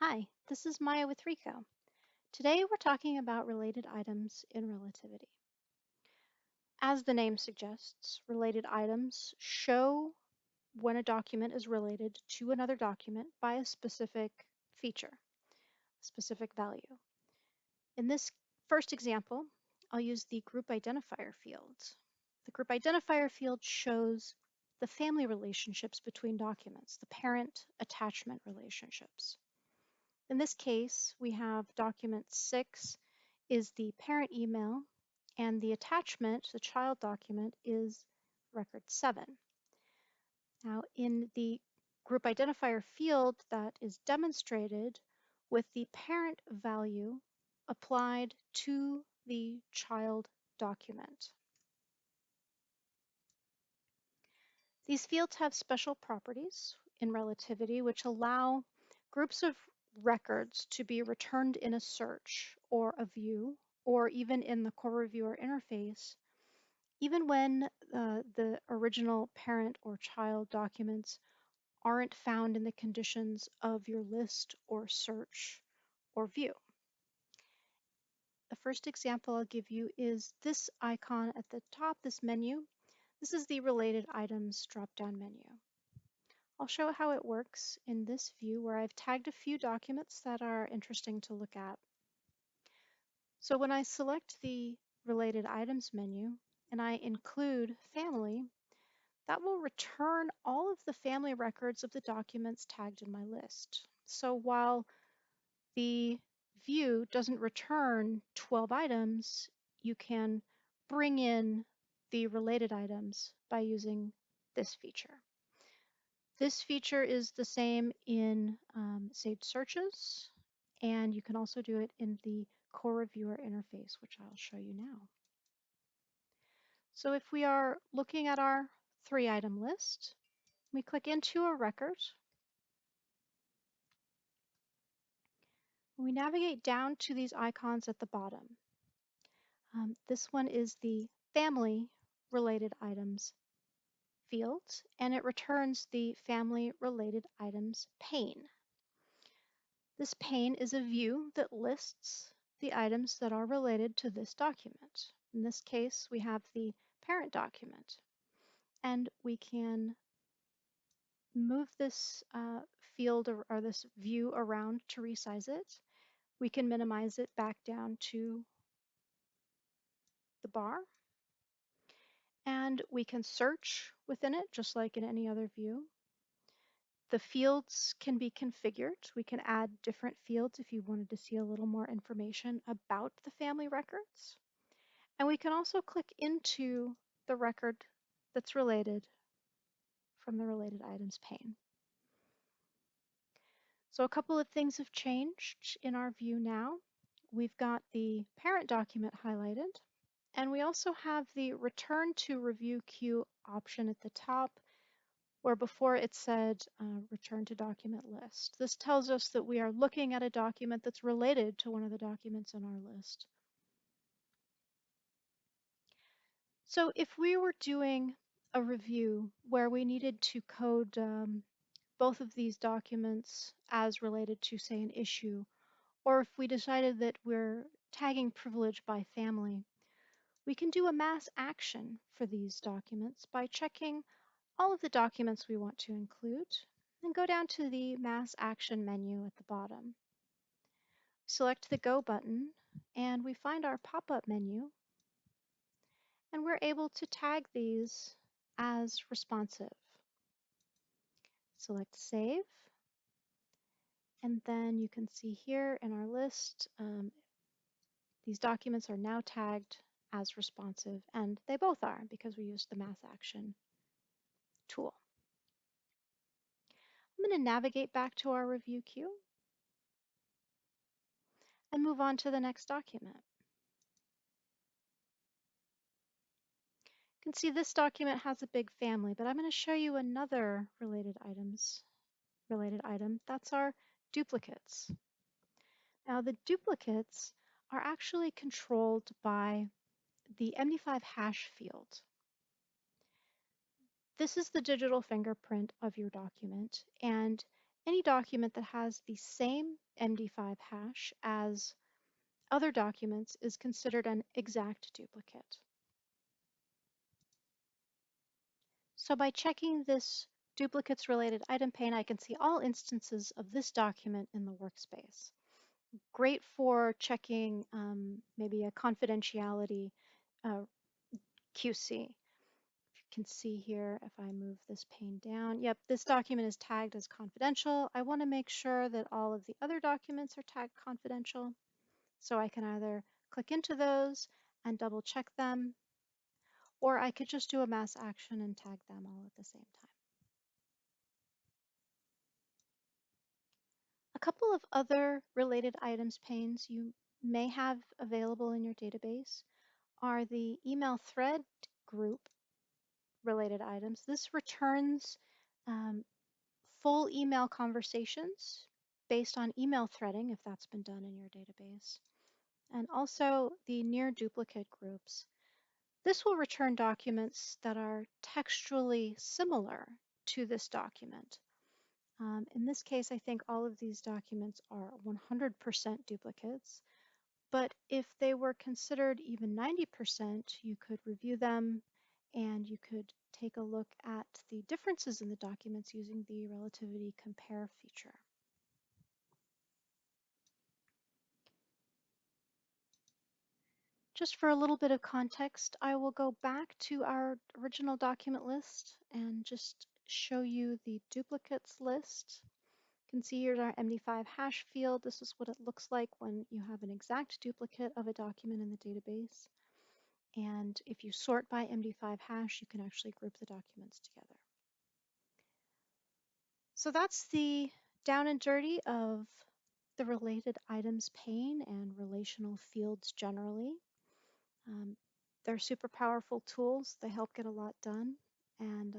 Hi, this is Maya with Ricoh. Today we're talking about related items in relativity. As the name suggests, related items show when a document is related to another document by a specific feature, a specific value. In this first example, I'll use the group identifier field. The group identifier field shows the family relationships between documents, the parent attachment relationships. In this case, we have document 6 is the parent email, and the attachment, the child document, is record 7. Now, in the group identifier field that is demonstrated with the parent value applied to the child document. These fields have special properties in relativity which allow groups of records to be returned in a search or a view, or even in the core reviewer interface, even when the original parent or child documents aren't found in the conditions of your list or search or view. The first example I'll give you is this icon at the top, this menu. This is the related items drop-down menu. I'll show how it works in this view where I've tagged a few documents that are interesting to look at. So when I select the related items menu and I include family, that will return all of the family records of the documents tagged in my list. So while the view doesn't return 12 items, you can bring in the related items by using this feature. This feature is the same in saved searches, and you can also do it in the core reviewer interface, which I'll show you now. So if we are looking at our 3-item list, we click into a record. We navigate down to these icons at the bottom. This one is the family related items field, and it returns the family related items pane. This pane is a view that lists the items that are related to this document. In this case, we have the parent document, and we can move this field or this view around to resize it. We can minimize it back down to the bar, and we can search within it just like in any other view. The fields can be configured. We can add different fields if you wanted to see a little more information about the family records. And we can also click into the record that's related from the related items pane. So a couple of things have changed in our view now. We've got the parent document highlighted, and we also have the return to review queue option at the top, where before it said return to document list. This tells us that we are looking at a document that's related to one of the documents in our list. So if we were doing a review where we needed to code both of these documents as related to, say, an issue, or if we decided that we're tagging privilege by family, we can do a mass action for these documents by checking all of the documents we want to include, and go down to the Mass Action menu at the bottom. Select the Go button, and we find our pop-up menu, and we're able to tag these as responsive. Select Save, and then you can see here in our list, these documents are now tagged as responsive, and they both are because we used the Mass Action tool. I'm going to navigate back to our review queue and move on to the next document. You can see this document has a big family, but I'm going to show you another related item. That's our duplicates. Now the duplicates are actually controlled by the MD5 hash field. This is the digital fingerprint of your document, and Any document that has the same MD5 hash as other documents is considered an exact duplicate. So by checking this duplicates related item pane, I can see all instances of this document in the workspace. Great for checking maybe a confidentiality QC. You can see here, if I move this pane down, yep, this document is tagged as confidential. I want to make sure that all of the other documents are tagged confidential. So I can either click into those and double check them, or I could just do a mass action and tag them all at the same time. A couple of other related items panes you may have available in your database are the email thread group related items. This returns um, full email conversations based on email threading, if that's been done in your database, and also the near duplicate groups. This will return documents that are textually similar to this document. In this case, I think all of these documents are 100% duplicates, but if they were considered even 90%, you could review them and you could take a look at the differences in the documents using the relativity compare feature. Just for a little bit of context, I will go back to our original document list and just show you the duplicates list. You can see here's our MD5 hash field. This is what it looks like when you have an exact duplicate of a document in the database. And if you sort by MD5 hash, you can actually group the documents together. So that's the down and dirty of the related items pane and relational fields generally. They're super powerful tools. They help get a lot done. And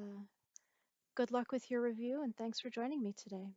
good luck with your review, and thanks for joining me today.